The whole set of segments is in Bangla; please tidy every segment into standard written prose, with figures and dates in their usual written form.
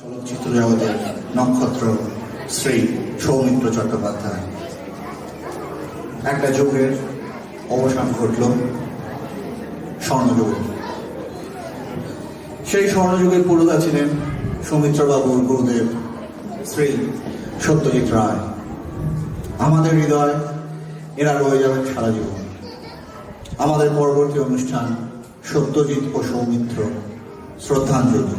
চলচ্চিত্র জগতের নক্ষত্র শ্রী সৌমিত্র চট্টোপাধ্যায়। একটা যুগের অবসান ঘটল, স্বর্ণযুগে। সেই স্বর্ণযুগের পুরোধা ছিলেন সৌমিত্রবাবুর গুরুদেব শ্রী সত্যজিৎ রায়। আমাদের হৃদয় এরা রয়ে যাবেন সারা জীবন। আমাদের পরবর্তী অনুষ্ঠান সত্যজিৎ ও সৌমিত্র শ্রদ্ধাঞ্জলি।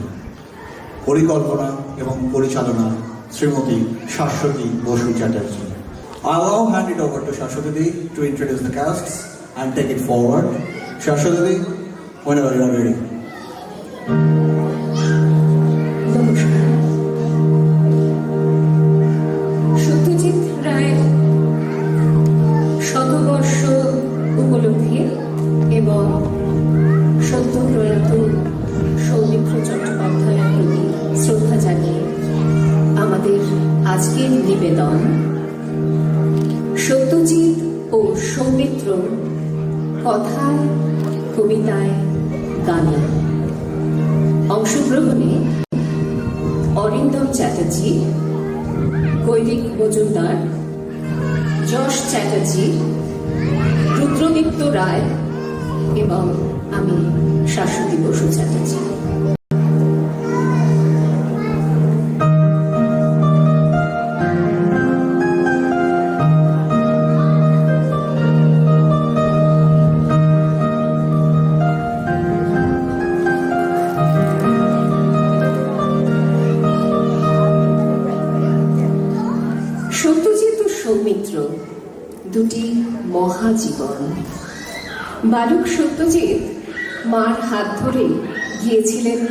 পরিকল্পনা এবং পরিচালনা Shrimati Shashwati Basu Chatterjee. I'll now hand it over to Shashwati to introduce the casts and take it forward. Shashwati, whenever you are ready. Satyajit রায়ের শতবর্ষ উপলক্ষে এবং সদ্য প্রয়াত সৌমিত্র চট্টোপাধ্যায়ের প্রতি শ্রদ্ধা জানিয়ে আমাদের আজকের নিবেদন সত্যজিৎ ও সৌমিত্র কথায়, কবিতায়, গানে। অংশগ্রহণে অরিন্দম চ্যাটার্জি, গৈরিক মজুমদার, যশ চ্যাটার্জি, রুদ্রদীপ্ত রায় এবং আমি শাশ্বতী বসু চ্যাটার্জি। সত্যজিৎ ও সৌমিত্র দুটি মহাজীবন। বালক সত্যজিৎ মার হাত ধরে গিয়েছিলেন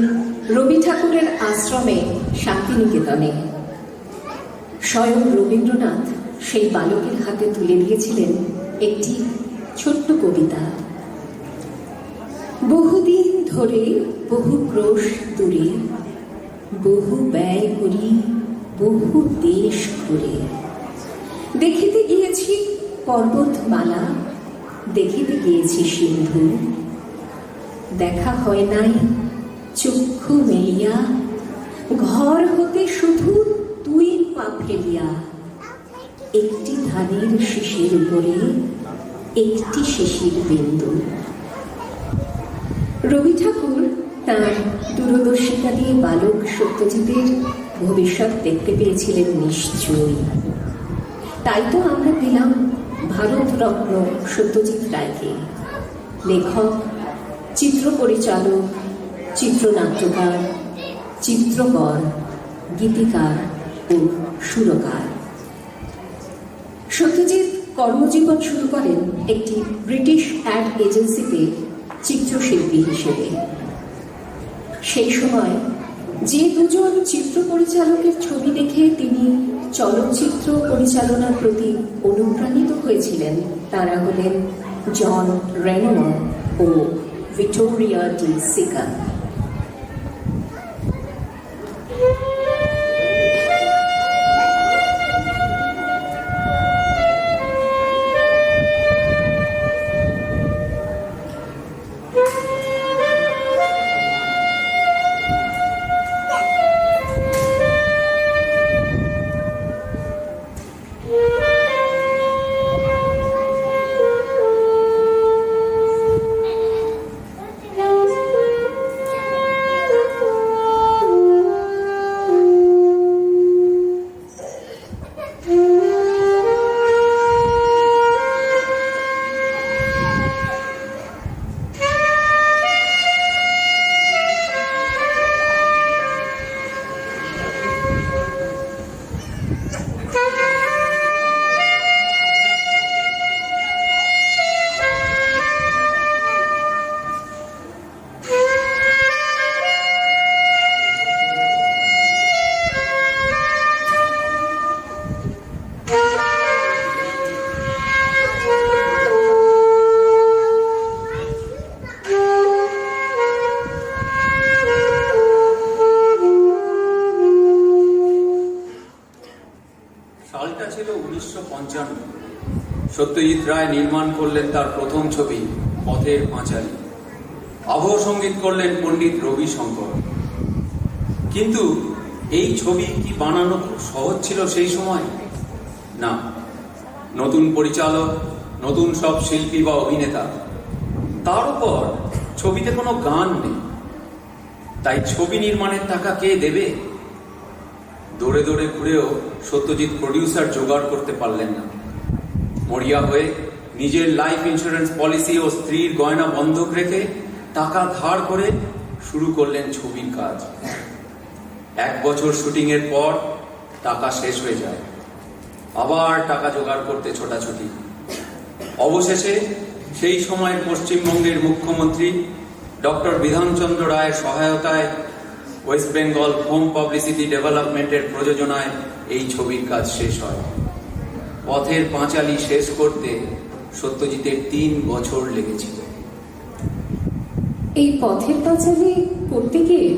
রবি ঠাকুরের আশ্রমে শান্তিনিকেতনে। স্বয়ং রবীন্দ্রনাথ সেই বালকের হাতে তুলে দিয়েছিলেন একটি ছোট্ট কবিতা। বহুদিন ধরে বহু ক্রোশ দূরে, বহু ব্যয় করি বহু দেশ ঘুরে, দেখিতে গিয়েছি পর্বতমালা, দেখিতে গিয়েছি সিন্ধু, দেখা হয় নাই চক্ষু মেলিয়া, ঘর হতে শুধু তুই পা ফেলিয়া, একটি ধানের শীষের উপরে একটি শিশির বিন্দু। রবি ঠাকুর তাঁর দূরদর্শিতা দিয়ে বালক সত্যজিতের ভবিষ্যৎ দেখতে পেয়েছিলেন নিশ্চয়ই। তাই তো আমরা পেলাম ভারতরত্ন সত্যজিৎ রায়কে, লেখক, চিত্র পরিচালক, চিত্রনাট্যকার, চিত্রকর, গীতিকার ও সুরকার। সত্যজিৎ কর্মজীবন শুরু করেন একটি ব্রিটিশ অ্যাড এজেন্সিতে চিত্রশিল্পী হিসেবে। সেই সময় যে দুজন চিত্র পরিচালকের ছবি দেখে তিনি চলচ্চিত্র পরিচালনার প্রতি অনুপ্রাণিত হয়েছিলেন তারা হলেন জন রেনো ও ভিক্টোরিয়া ডি সিকা। সালটা ছিল 1955। সত্যজিৎ রায় নির্মাণ করলেন তার প্রথম ছবি পথের পাঁচালী। আবহ সঙ্গীত করলেন পণ্ডিত রবি শঙ্কর। কিন্তু এই ছবি কি বানানো খুব সহজ ছিল সেই সময়? না, নতুন পরিচালক, নতুন সব শিল্পী বা অভিনেতা, তার উপর ছবিতে কোনো গান নেই। তাই ছবি নির্মাণের টাকা কে দেবে? দৌড়ে দৌড়ে ঘুরেও সত্যজিৎ প্রডিউসার জোগাড় করতে পারলেন না। মরিয়া হয়ে নিজের লাইফ ইন্স্যুরেন্স পলিসি ও স্ত্রীর গয়না বন্ধক রেখে টাকা ধার করে শুরু করলেন ছবির কাজ। 1 বছর শুটিং এর পর টাকা শেষ হয়ে যায়, আবার টাকা জোগাড় করতে ছোটাছুটি। অবশেষে সেই সময়ের পশ্চিমবঙ্গের মুখ্যমন্ত্রী ডক্টর বিধানচন্দ্র রায়ের সহায়তায় ওয়েস্ট বেঙ্গল হোম পাবলিসিটি ডেভেলপমেন্টের প্রযোজনায় এই ছবির কাজ শেষ হয়। পথের পাঁচালী শেষ করতে সত্যজিতের 3 বছর লেগেছিল। এই পথের পাঁচালী করতে গিয়ে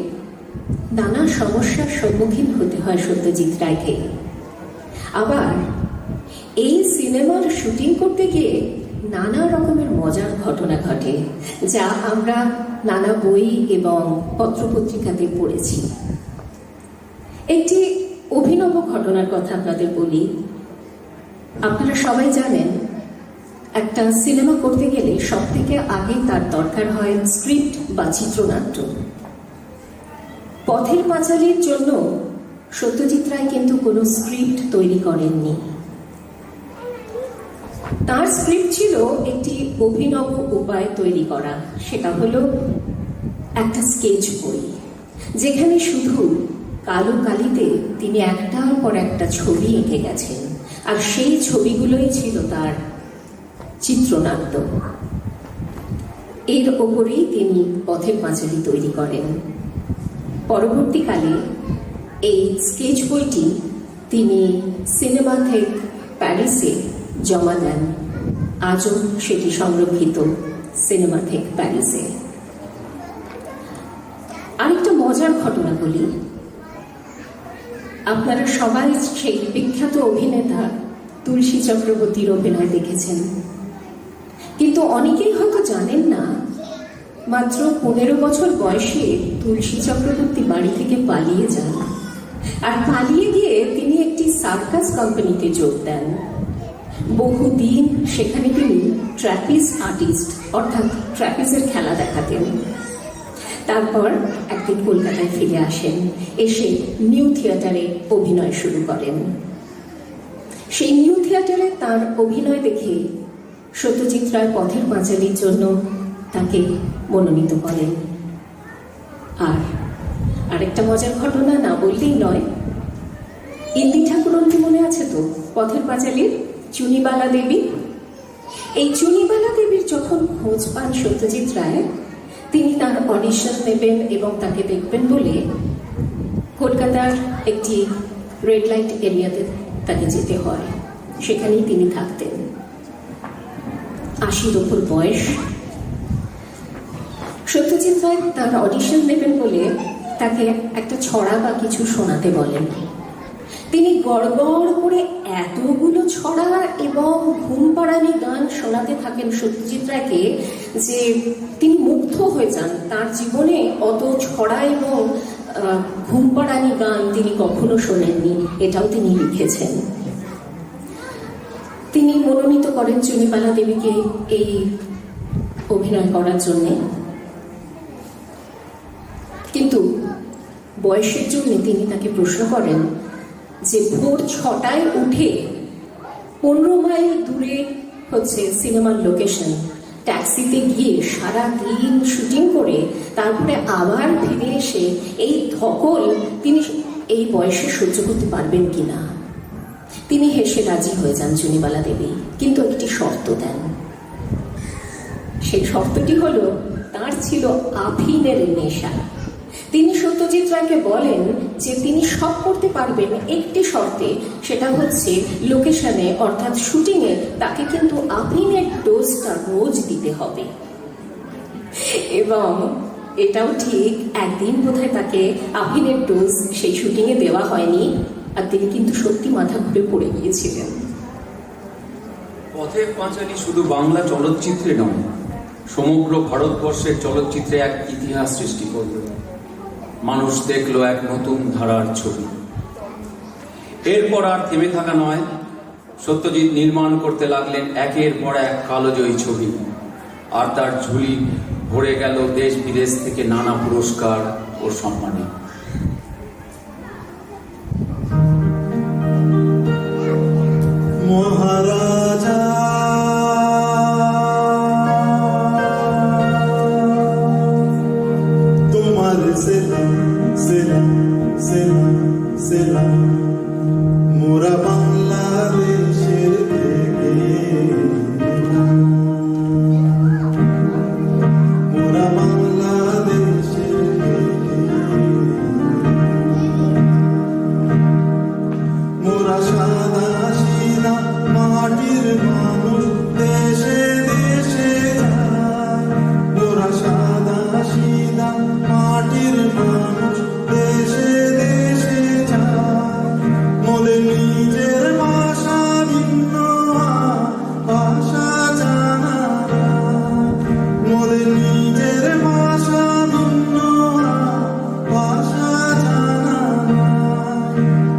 নানা সমস্যার সম্মুখীন হতে হয় সত্যজিৎ রায়কে। আবার এই সিনেমার শুটিং করতে গিয়ে নানা রকমের মজার ঘটনা ঘটে, যা আমরা নানা বই এবং পত্রপত্রিকাতে পড়েছি। একটি অভিনব ঘটনার কথা আপনাদের বলি। আপনারা সবাই জানেন, একটা সিনেমা করতে গেলে সব থেকে আগে তার দরকার হয় স্ক্রিপ্ট বা চিত্রনাট্য। পথের পাঁচালীর জন্য সত্যজিৎ রায় কিন্তু কোনো স্ক্রিপ্ট তৈরি করেননি। তার স্ক্রিপ্ট ছিল একটি অভিনব উপায় তৈরি করা, সেটা হলো একটা স্কেচ বই, যেখানে শুধু কালো কালিতে তিনি একটার পর একটা ছবি এঁকে গেছেন, আর সেই ছবিগুলোই ছিল তার চিত্রনাট্য। এর ওপরেই তিনি পথের পাঁচালী তৈরি করেন। পরবর্তীকালে এই স্কেচ বইটি তিনি সিনেমাথেক প্যারিসে জমা দেন। আজও সেটি সংরক্ষিত সিনেমাথেক প্যারিসে। আরেকটা মজার ঘটনা বলি। আপনারা সবাই সেই বিখ্যাত অভিনেতা তুলসী চক্রবর্তীর অভিনয় দেখেছেন, কিন্তু অনেকেই হয়তো জানেন না, মাত্র 15 বছর বয়সে তুলসী চক্রবর্তী বাড়ি থেকে পালিয়ে যান। আর পালিয়ে গিয়ে তিনি একটি সার্কাস কোম্পানিতে যোগ দেন। বহুদিন সেখানে তিনি ট্র্যাপিজ আর্টিস্ট অর্থাৎ ট্র্যাপিজের খেলা দেখাতেন। তারপর একদিন কলকাতায় ফিরে আসেন, এসে নিউ থিয়েটারে অভিনয় শুরু করেন। সেই নিউ থিয়েটারে তার অভিনয় দেখে সত্যজিৎ রায় পথের পাঁচালীর জন্য তাকে মনোনীত করেন। আর আরেকটা মজার ঘটনা না বললেই নয়। ইন্দি ঠাকুরনকে মনে আছে তো, পথের পাঁচালীর চুনিবালা দেবী? এই চুনিবালা দেবীর যখন খোঁজ পান সত্যজিৎ রায়, তিনি তার অডিশন নেবেন এবং তাকে দেখবেন বলে কলকাতার একটি রেড লাইট এরিয়াতে তাকে যেতে হয়। সেখানেই তিনি থাকতেন। 80-র ওপর বয়স। সত্যজিৎ রায় তার অডিশন নেবেন বলে তাকে একটা ছড়া বা কিছু শোনাতে বলেন। তিনি গড় করে এতগুলো ছড়া এবং ঘুম পাড়ানি গান শোনাতে থাকেন সত্যজিৎ রায়কে যে তিনি মুগ্ধ হয়ে যান। তার জীবনে অত ছড়া এবং ঘুম পাড়ানি গান তিনি কখনো শোনেননি, এটাও তিনি লিখেছেন। তিনি মনোনীত করেন চুনিবালা দেবীকে এই অভিনয় করার জন্যে, কিন্তু বয়সের জন্য তিনি তাকে প্রশ্ন করেন যে ভোর 6টায় উঠে 15 মাইল দূরে হচ্ছে সিনেমার লোকেশন, ট্যাক্সিতে গিয়ে সারা দিন শুটিং করে তারপরে আবার ফিরে এসে এই ধকল তিনি এই বয়সে সহ্য করতে পারবেন কিনা। তিনি হেসে রাজি হয়ে যান চুনিবালা দেবী, কিন্তু একটি শর্ত দেন। সেই শর্তটি হলো, তার ছিল আফিনের নেশা। তিনি সত্যজিৎ রায়কে বলেন যে তিনি সব করতে পারবেন একটি শর্তে, সেটা হচ্ছে লোকেশনে অর্থাৎ শুটিংয়ে তাকে কিন্তু আফিনের ডোজটা রোজ দিতে হবে। এবং এটাও ঠিক, একদিন বোধহয় তাকে আফিনের ডোজ সেই শুটিংয়ে দেওয়া হয়নি, আর তিনি কিন্তু সত্যি মাথা ঘুরে পড়ে গিয়েছিলেন। পথের পাঁচালী শুধু বাংলা চলচ্চিত্রে নয়, সমগ্র ভারতবর্ষের চলচ্চিত্রে এক ইতিহাস সৃষ্টি করল। মানুষ দেখলো এক নতুন ধারার ছবি। এরপর আর থেমে থাকা নয়, সত্যজিৎ নির্মাণ করতে লাগলেন একের পর এক কালোজয়ী ছবি, আর তার ঝুলি ভরে গেল দেশ বিদেশ থেকে নানা পুরস্কার ও সম্মানে। মহারাজা তোমার সেলাম সেলাম সেলাম সেলাম, মোরা বাংলাদেশের থেকে মোরা বাংলাদেশের মোরা সাদা সিধা মাটির মানুষ দেশে দেশে যায়, মোরা সাদা সিধা মাটির মানুষ দেশে দেশে যায়, মোদের নিজের ভাষা ভিন্ন ভাষা জানা, মোদের নিজের ভাষা ভিন্ন ভাষা জানা।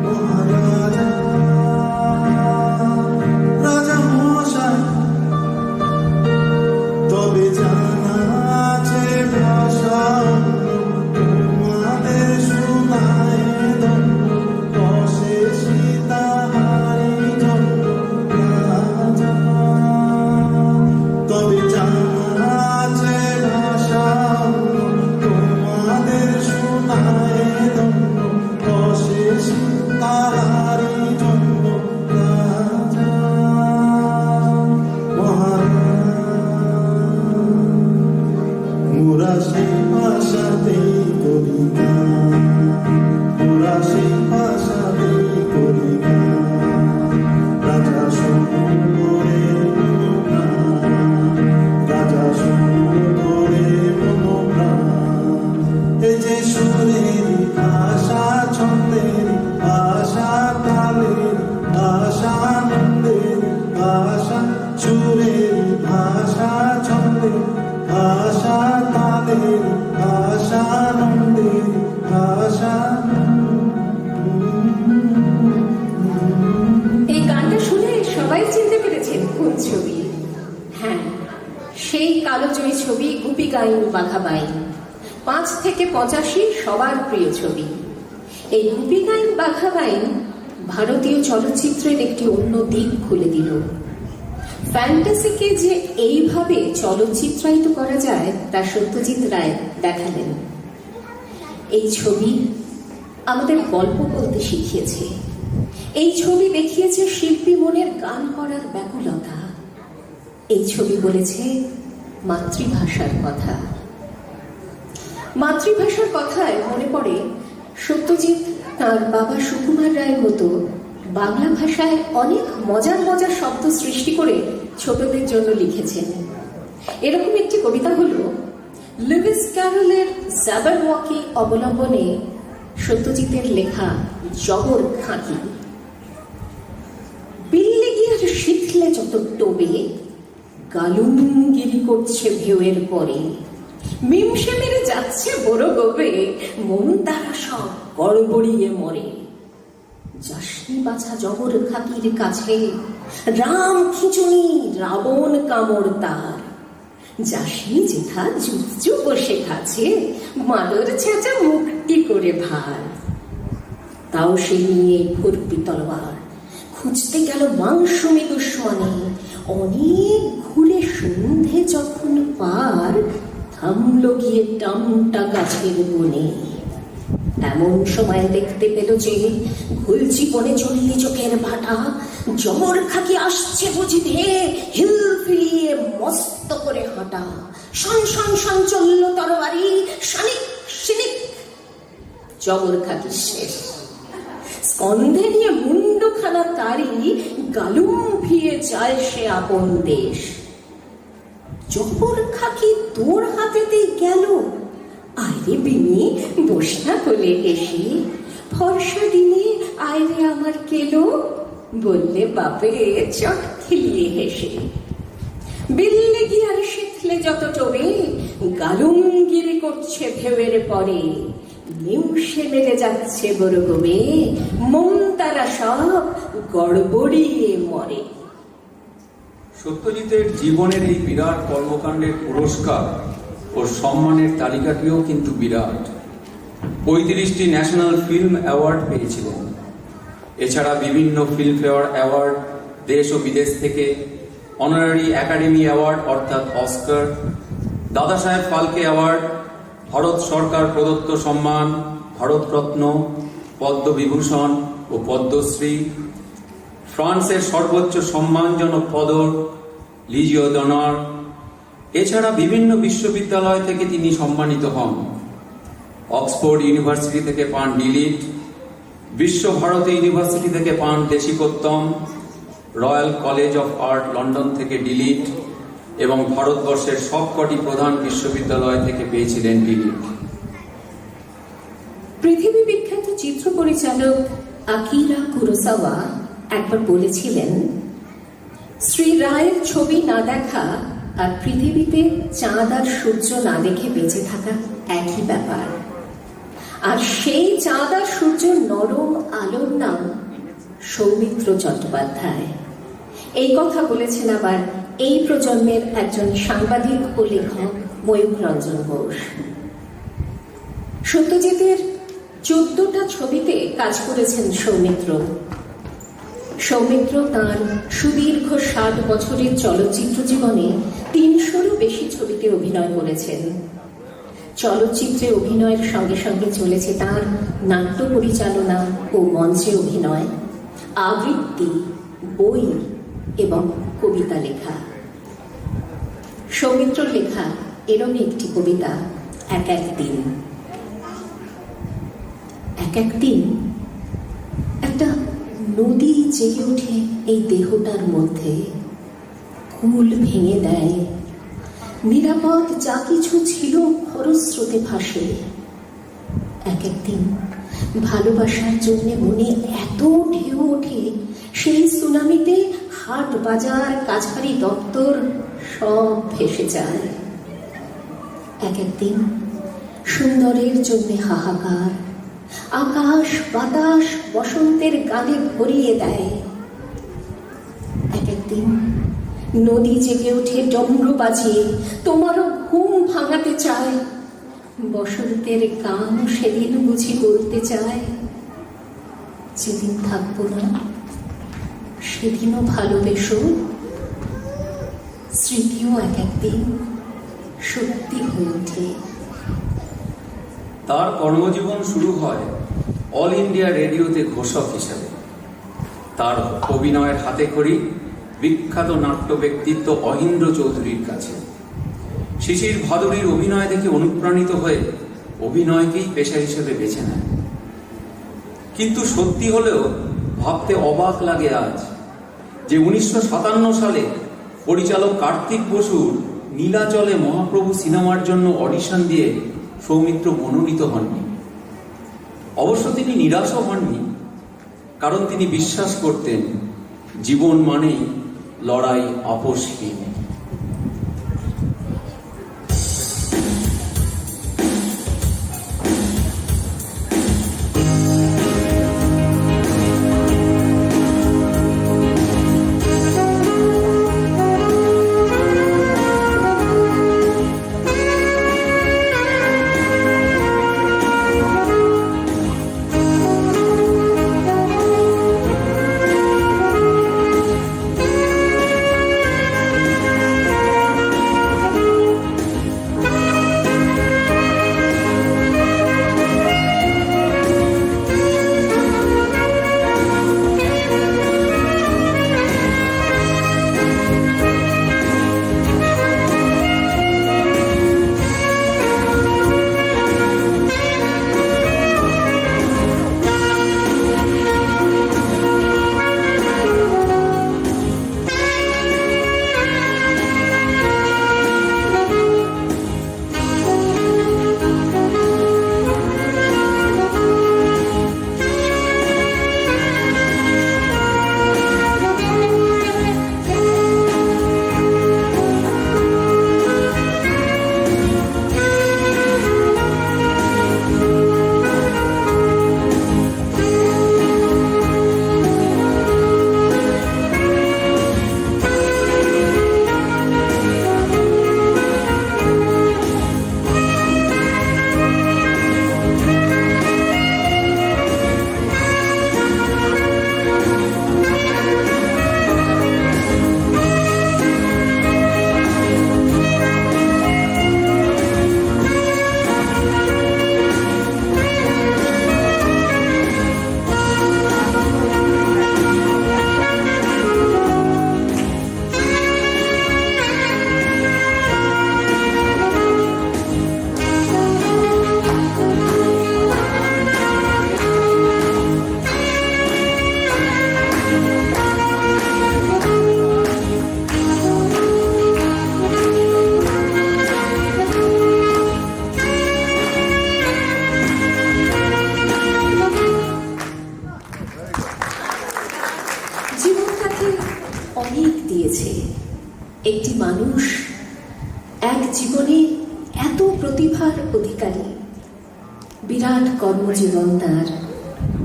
মহারাজা রাজা মশাই তবে জানা আছে ভাষা তোমাদের শোনায় দণ্ড, বসে সীতাহারি জন্ম রাজা। তবে জানা আছে ভাষা তোমাদের শোনায় দণ্ড, বসে সীতাহারি জন্ম রাজা। মোরা সেই ভাষাতেই করি গান, মোরা সেই ভাষাতেই করি গান, রাজা সুন্দরের মনোপ্রাণ, রাজা সুন্দরের মনোপ্রাণ। এই যে সুরের ভাষা, ছন্দের ভাষা, তালের ভাষা, নন্দের ভাষা, সুরের ভাষা, ছন্দের ভাষা, তালের ভাষা, নন্দের ভাষা। এই গানটা শুনে সবাই চিনতে পেরেছেন কোন ছবি? হ্যাঁ, সেই কালোজয়ী ছবি গুপি গাইন বাঘা বাইন। 5 থেকে 85 সবার প্রিয় ছবি। এই গুপি গাইন বাঘা বাইন ভারতীয় চলচ্চিত্রের একটি অন্য দিক খুলে দিল। ফ্যান্টাসিকে যে এইভাবে চলচ্চিত্রায়িত করা যায় তা সত্যজিৎ রায় দেখালেন। এই ছবি আমাদের গল্প বলতে শিখিয়েছে। এই ছবি দেখিয়েছে শিল্পী মনের গান করার ব্যাকুলতা। এই ছবি বলেছে মাতৃভাষার কথা। মাতৃভাষার কথায় মনে পড়ে সত্যজিৎ তার বাবা সুকুমার রায়ের মতো বাংলা ভাষায় অনেক মজার মজার শব্দ সৃষ্টি করে ছোটদের জন্য লিখেছেন। এরকম একটি কবিতা হলো লুইস ক্যারলের জাবারওয়াকি অবলম্বনে সত্যজিতের লেখা জবর খাঁকি। বিল্লে গিয়ার শীতলে যত টোবে, গালুমগিরি করছে ঢেউয়ের পরে, মিমসে মেরে যাচ্ছে বড় গোবে, মন তারা সব গড়বড়িয়ে মরে। যাসনি বাছা জবর খাকির কাছে, রাম খিচুনি রাবণ কামড় তার, যাসনি যেথা জুজু বসে খাচ্ছে, মাদর ছেঁচা মুক্তি করে ভার। তাও সে নিয়ে ফুরপি তলোয়ার, খুঁজতে গেল মাংসমি দুশ্মনে, অনেক ঘুরে সন্ধে যখন পার, থামলো গিয়ে টামটা গাছের বনে। এমন সময় দেখতে পেল যে ঘুলছি বনে চললি চোখের ভাটা, জবর খাকি আসছে বুঝিতে, হিল ফিরিয়ে মস্ত করে হাঁটা। শন শন শন চলল তরবারি, শানিক শিনিক, জবর খাকি শেষ। স্কন্ধে নিয়ে মুন্ডখানা তারি, গালুম ভিয়ে যায় সে আপন দেশ। জবর খাকি তোর হাতেতেই গেল, আইরে বিনি বসনা কোলে এসে, ফর্সা দিনে আইরে আমার কেলো, বললে বাপে চট খিলিয়ে হেসে। বিল্লে গিয়ার শীতলে যত টোবে, গালুমগিরি করছে ঢেউয়ের পরে, নিউষে মেরে যাচ্ছে বড় কমে, মন তারা সব গড়বড়িয়ে মরে। সত্যজিতের জীবনের এই বিরাট কর্মকাণ্ডের পুরস্কার ও সম্মানের তালিকাটিও কিন্তু বিরাট। 35টি ন্যাশনাল ফিল্ম অ্যাওয়ার্ড পেয়েছিলেন। এছাড়া বিভিন্ন ফিল্মফেয়ার অ্যাওয়ার্ড দেশ ও বিদেশ থেকে, অনারারি একাডেমি অ্যাওয়ার্ড অর্থাৎ অস্কার, দাদা সাহেব ফালকে অ্যাওয়ার্ড, ভারত সরকার প্রদত্ত সম্মান ভারতরত্ন, পদ্মবিভূষণ ও পদ্মশ্রী, ফ্রান্সের সর্বোচ্চ সম্মানজনক পদক লিজিও ডনার। এছাড়া বিভিন্ন বিশ্ববিদ্যালয় থেকে তিনি সম্মানিত হন। অক্সফোর্ড ইউনিভার্সিটি থেকে পান ডিলিট, বিশ্বভারতী ইউনিভার্সিটি থেকে পান Deshikottam, Royal College of Art London থেকে ডিলিট এবং ভারতবর্ষের সবকটি প্রধান বিশ্ববিদ্যালয় থেকে পেয়েছিলেন ডিলিট। পৃথিবী বিখ্যাত চিত্র পরিচালক আকিরা কুরোসাওয়া একবার বলেছিলেন, শ্রী রায়ের ছবি না দেখা আর পৃথিবীতে চাঁদ আর সূর্য না দেখে বেঁচে থাকা একই ব্যাপার। আর সেই চাঁদ আর সূর্য নরম আলোর নাম সৌমিত্র চট্টোপাধ্যায়। এই কথা বলেছেন আবার এই প্রজন্মের একজন সাংবাদিক ও লেখক ময়ূখ রঞ্জন ঘোষ। সত্যজিতের 14টা ছবিতে কাজ করেছেন সৌমিত্র। সৌমিত্র তাঁর সুদীর্ঘ 60 বছরের চলচ্চিত্র জীবনে 300-রও বেশি ছবিতে অভিনয় করেছেন। চলচ্চিত্রে অভিনয়ের সঙ্গে সঙ্গে চলেছে তাঁর নাট্য পরিচালনা ও মঞ্চে অভিনয়, আবৃত্তি, বই এবং কবিতা লেখা। সৌমিত্রর লেখা এরকম একটি কবিতা, এক এক দিন। এক এক দিন একটা নদী জেগে ওঠে এই দেহটার মধ্যে, কুল ভেঙে দেয়, নিরাপদ যা কিছু ছিল খরস্রোতে ভাসে। এক একদিন ভালোবাসার জন্য মনে এত ঢেউ ওঠে, সেই সুনামিতে হাট বাজার কাছারি দপ্তর সব ভেসে যায়। এক একদিন সুন্দরের জন্য হাহাকার, আকাশ বাতাস বসন্তের গানে ভরিয়ে দেয়। এক একদিন নদী জেগে ওঠে ডমরু বাজিয়ে, তোমারও ঘুম ভাঙাতে চায়। বসন্তের গান সেদিন বুঝি বলতে চায়, যেদিন থাকবো না সেদিনও ভালোবেসো। স্মৃতিও এক একদিন সত্যি হয়ে ওঠে। তার কর্মজীবন শুরু হয় অল ইন্ডিয়া রেডিওতে ঘোষক হিসাবে। তার অভিনয়ের হাতে খড়ি বিখ্যাত নাট্য ব্যক্তিত্ব অহিন্দ্র চৌধুরীর কাছে। শিশির ভাদুরীর অভিনয় দেখে অনুপ্রাণিত হয়ে অভিনয়কেই পেশা হিসেবে বেছে নেয়। কিন্তু সত্যি হলেও ভাবতে অবাক লাগে আজ যে 1957 সালে পরিচালক কার্তিক বসুর নীলাচলে মহাপ্রভু সিনেমার জন্য অডিশন দিয়ে সৌমিত্র মনোনীত হননি। অবশ্য তিনি নিরাশও হননি, কারণ তিনি বিশ্বাস করতেন জীবন মানেই লড়াই আপোষহীন। মানুষ এক জীবনে এত প্রতিভার অধিকারী, বিরাট কর্মজীবন তার,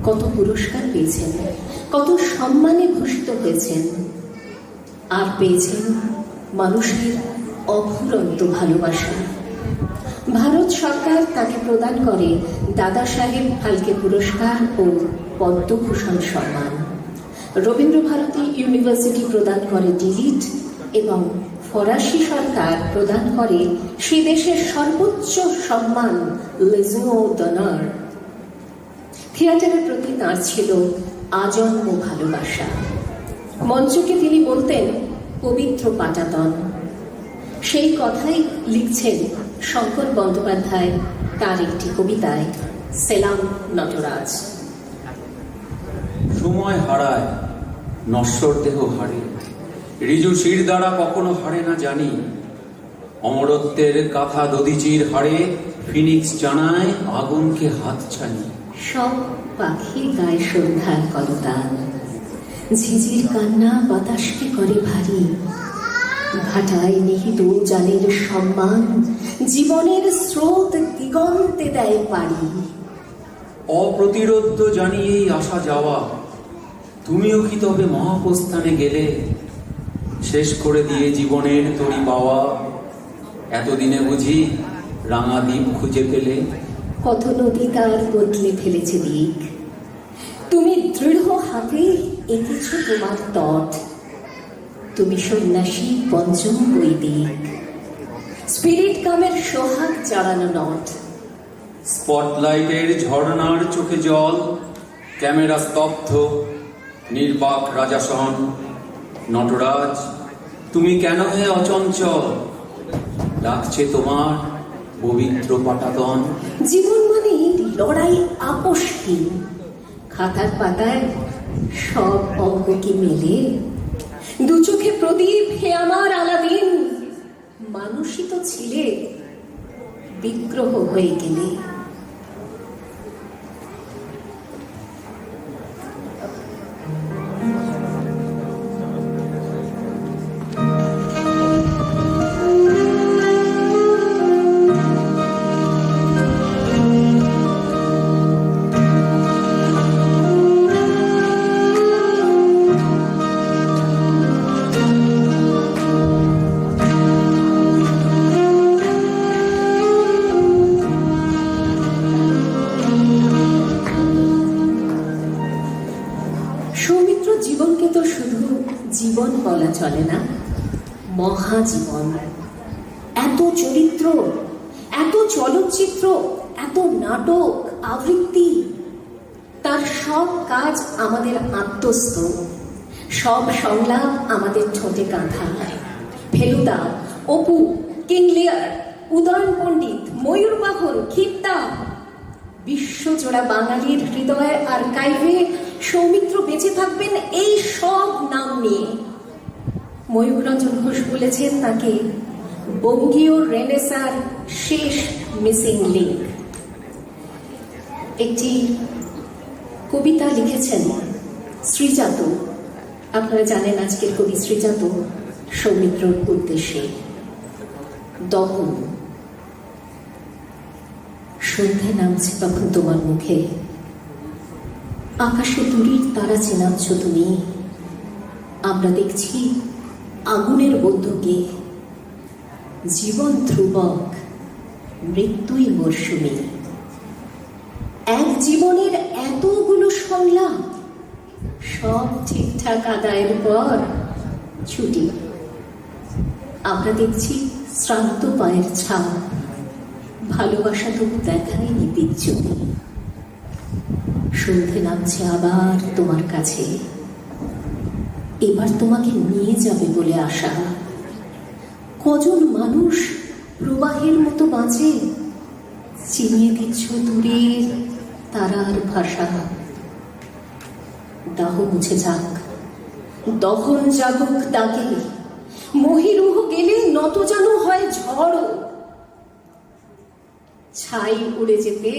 কত পুরস্কার পেয়েছেন, কত সম্মানে ভূষিত হয়েছেন, আর পেয়েছেন মানুষের অফুরন্ত ভালোবাসা। ভারত সরকার তাকে প্রদান করে দাদা সাহেব ফালকে পুরস্কার ও পদ্মভূষণ সম্মান। রবীন্দ্রভারতী ইউনিভার্সিটি প্রদান করে ডিলিট এবং ফরাসি সরকার প্রদান করে সে দেশের সর্বোচ্চ সম্মান লেজিও d'honneur। থিয়েটারের প্রতি তাঁর ছিল আজন্ম ভালোবাসা। মঞ্চকে তিনি বলতেন পবিত্র পাটাতন। সেই কথাই লিখছেন শঙ্কর বন্দ্যোপাধ্যায় তার একটি কবিতায়, সেলাম নটরাজ। সময় হারায়, নশ্বর দেহ হারে, ঋজু শির দ্বারা কখনো হারে না জানি। অমরত্বের কাথা দধিচির হারে, ফিনিক্স জানায় আগুনকে হাত ছানি। সব পাখি গায়ে সন্ধ্যার করতাল, ঝিঝির কান্না বাতাসকে করে ভারী। ঘাটায় নিহিত জানের সম্মান, জীবনের স্রোত দিগন্তে দেয় পাড়ি। অপ্রতিরোধ্য জানিয়েই আসা যাওয়া, তুমিও কি তবে মহাপ্রস্থানে গেলে, শেষ করে দিয়ে জীবনের তরি পাওয়া। এতদিনে বুঝি রাঙা দ্বীপ খুঁজে পেলে। কত নদী তার বদলে ফেলেছে দিক, তুমি দৃঢ় হাতে এঁকেছ তোমার তট। তুমি সন্ন্যাসী পঞ্চম বৈদিক, স্পিরিট কামের সোহাগ জড়ানো নট। স্পটলাইটের ঝর্ণার চোখে জল, ক্যামেরা স্তব্ধ, নির্বাক রাজাসন। নটরাজ, তুমি কেন হে অচঞ্চল, লাগছে তোমার পবিত্র পাটাতন। জীবন মানে লড়াই আপোষহীন, খাতার পাতায় সব অঙ্ক কি মেলে? দু চোখে প্রদীপ হে আমার আলাদিন, মানুষই তো ছিলে বিগ্রহ হয়ে গেলে। সৌমিত্র জীবনকে তো শুধু জীবন বলা চলে না, মহাজীবন। এত চরিত্র, এত চলচ্চিত্র, এত নাটক, আবৃত্তি, তার সব কাজ আমাদের আত্মস্থ, সব সংলাপ আমাদের ঠোঁটে কাঁথা। ফেলুদা, অপু, কিং লিয়ার, উদয়ন পণ্ডিত, ময়ূরবাহন, ক্ষিপ্তা, বিশ্বজোড়া বাঙালির হৃদয় আর কাইভে সৌমিত্র বেঁচে থাকবেন এই সব নাম নিয়ে। ময়ূররঞ্জন ঘোষ বলেছেন তাকে বঙ্গীয় রেনেসার শেষ মিসিং লিঙ্ক। একটি কবিতা লিখেছেন শ্রীজাত। আপনারা জানেন আজকের কবি শ্রীজাত সৌমিত্রর উদ্দেশ্যে। দহন। সন্ধে নামছে তখন তোমার মুখে, আকাশে দূরের তারা চেনাচ্ছ তুমি। আমরা দেখছি আগুনের বন্ধুকে, জীবন ধ্রুবক, মৃত্যুই মরশুমি। এক জীবনের এতগুলো সংলাপ, সব ঠিকঠাক আদায়ের পর ছুটি। আমরা দেখছি শ্রান্ত পায়ের ছাপ, ভালোবাসা তবু দেখায়নি বিচ্যুতি। সন্ধে নামছে আবার তোমার কাছে, এবার তোমাকে নিয়ে যাবে বলে আশা। কজন মানুষ প্রবাহের মতো বাঁচে, চিনিয়ে দিচ্ছ দূরের তারার ভাষা। দাহ মুছে যাক, দহন জাগুক ডাকে, মহিরুহ গেলে নত যেন হয় ঝড়। ছাই উড়ে যেতে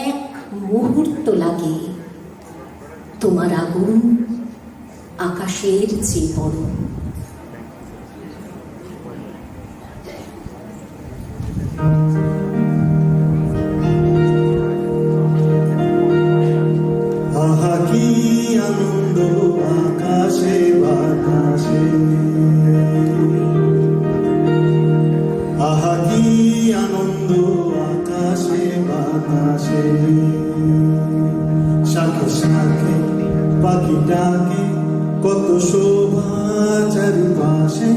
এক মুহূর্ত লাগে, তোমার আগুন আকাশের চেয়ে বড়। কত শোভা চারিপাশে,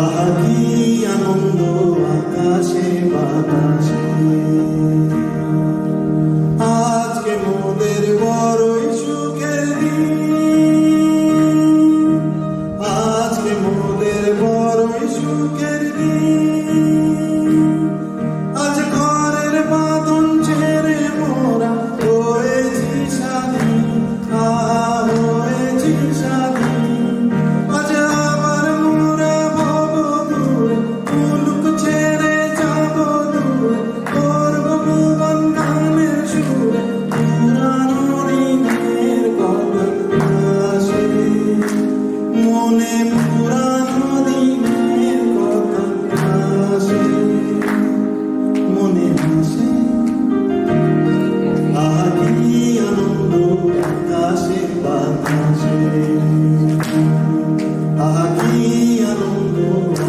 আহা কি আনন্দ আকাশে বাতাসে। আজকে মোদের বড়ই সুখের দিন, আজকে মোদের বড়ই সুখের দিন। আজ ঘরের বাঁধন ছেড়ে মোরা হয়েছি স্বাধীন, হয়েছি স্বাধীন। আজ আবার মোরা ভব দূরে, মুলুক ছেড়ে যাব দূরে, করব ভুবন গানের সুরে, পুরানো দিনের কথা আসে মনে, পুরানো দিনের কথা আসে মনে আসে। আহা কি আনন্দ আকাশে বাতাসে, আহা কি আনন্দ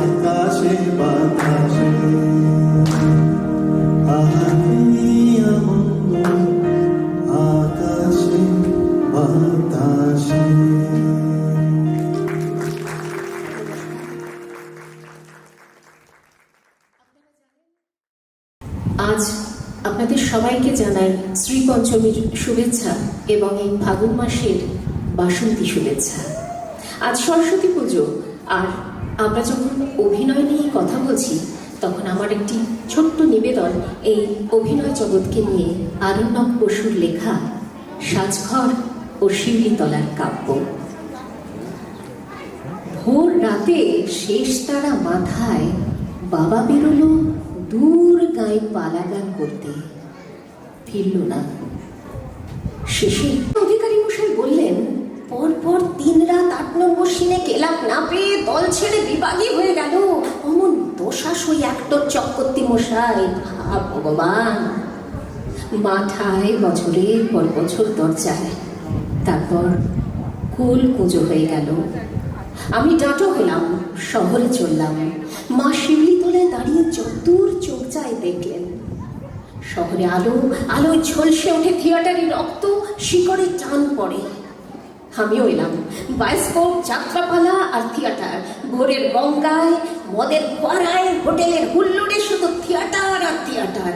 আকাশে বাতাসে, আহা কি আনন্দ আকাশে বাতাসে। আজ আপনাদের সবাইকে জানাই শ্রী পঞ্চমীর শুভেচ্ছা এবং এই ফাগুন মাসের বাসন্তী শুভেচ্ছা। আজ সরস্বতী পুজো, আর আমরা যখন অভিনয় নিয়ে কথা বলছি তখন আমার একটি ছোট্ট নিবেদন এই অভিনয় জগৎকে নিয়ে আরণ্যক বসুর লেখা সাজঘর ও শিউলিতলার কাব্য। ভোর রাতে শেষ তারা মাথায় বাবা বেরোলো দূর গায়ে পালা গান করতে, ফিরল না। শেষে অধিকারী মশাই বললেন, পরপর 3 রাত 8 নম্বর সিনে কেলাপ না পেয়ে দল ছেড়ে বিভাগী হয়ে গেল অমন দোষাস ওই অ্যাক্টর চক্রবর্তী মশাই। ভগবান! মাথায় বছরের পর বছর দরজায়, তারপর কোল কুঁজো হয়ে গেল। আমি ডাঁটো হলাম, শহরে চললাম। মা শিউলিতলায় দাঁড়িয়ে যতদূর চোখ যায় দেখলেন। শহরে আলোয় ঝলসে ওঠে থিয়েটারি রক্ত, শিকড়ে টান পড়ে। আমিও এলাম। বায়োস্কোপ, যাত্রাপালা আর থিয়েটার, ভোরের গঙ্গায়, মদের ফোয়ারায়, হোটেলের হুল্লোড়ে শুধু থিয়েটার আর থিয়েটার।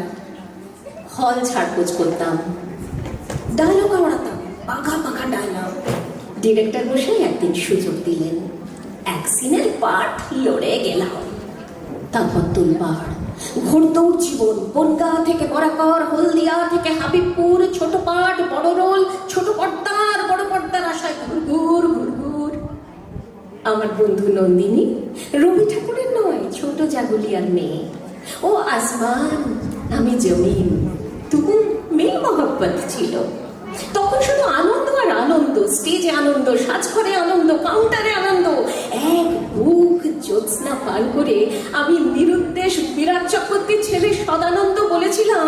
হল ঝাড়পোছ করতাম, ডায়লগ আওড়াতাম, পাকা পাকা ডায়লগ। ডিরেক্টর বসে একদিন সুযোগ দিলেন, এক সিনের পাঠ লড়ে গেলাম। তারপর তুলপাড়, ঘোড়দৌড় জীবন, বনগা থেকে বরাকর, হলদিয়া থেকে হাবিবপুর, ছোট পাঠ, বড় রোল, ছোট পর্দার বড় পর্দার আশায় ঘুরঘুর ঘুরঘুর। আমার বন্ধু নন্দিনী রবি ঠাকুরের নয়, ছোট জাগুলিয়ার মেয়ে। ও আসমান, আমি জমিন, তবু মেয়ে মহব্বত ছিল। তখন শুধু আনন্দ আর আনন্দ, স্টেজে আনন্দ, সাজঘরে আনন্দ, কাউন্টারে আনন্দ। এক বুক জ্যোৎস্না পার করে আমি নিরুদ্দেশ বিরাট চক্রবর্তীর ছেলে সদানন্দ বলেছিলাম,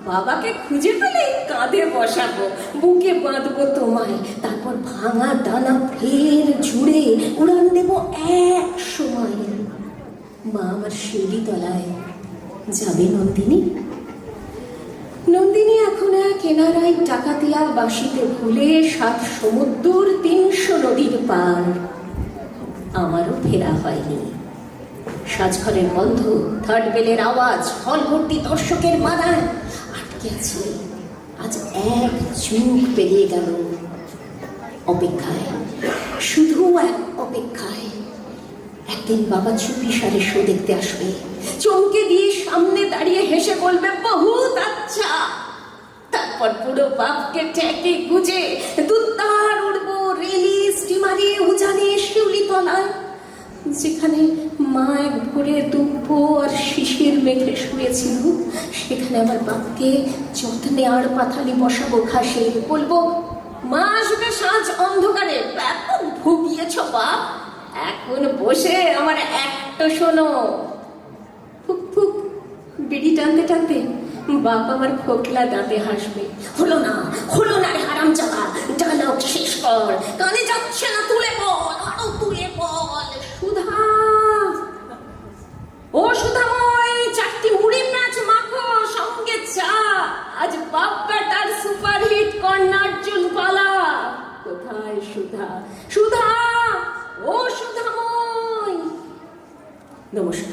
বাবাকে খুঁজে পেলে কাঁধে বসাবো, বুকে বাঁধবো তোমায়, তারপর ভাঙা ডানা ফের জুড়ে উড়ান দেব এক সময়। মা আমার শিউলিতলায় যাবে নন্দিনী। নন্দিনী এখন এক এনারাই টাকাতিয়া বাসিতে ভুলে 7 সমুদ্র 300 নদীর পার। আমারও ফেরা হয়নি। সাজঘরের বন্ধ, থার্ড বেলের আওয়াজ, হল ভর্তি দর্শকের মারায় আটকে আছি। আজ এক যুগ পেরিয়ে গেল অপেক্ষায়, শুধু এক অপেক্ষায়। একদিন বাবা চুপি সারে শো দেখতে আসবে, চমকে দিয়ে সামনে দাঁড়িয়ে হেসে বলবে, বহুত আচ্ছা। তারপর পুরো বাপকে ট্যাকে গুজে দুত্তার উড়বো রেলি, স্টিমারে, উজানে, শিউলিতলায়, যেখানে মা এক ভোরে দুব্ব আর শিশির মেঘে শুয়েছিল। সেখানে আমার বাপকে যত্নে আর পাথালি বসাবো ঘাসে, বলবো, মা আসবে সাঁঝ অন্ধকারে, ব্যাপক ভুগিয়েছ বাপ, এখন বসে আমার একটা শোনো। ফুক ফুক বিড়ি টানতে টানতে বাপ আমার খোকলা দাঁতে হাসবে, হলো না রে হারামজাদা, ডায়লগ শেষ কর, কানে যাচ্ছে না, তুলে বল, আরো তুলে বল। সুধা, ও সুধাময়, 4টি মুড়ি প্যাঁচ মাখো, সঙ্গে চা। নমস্কার।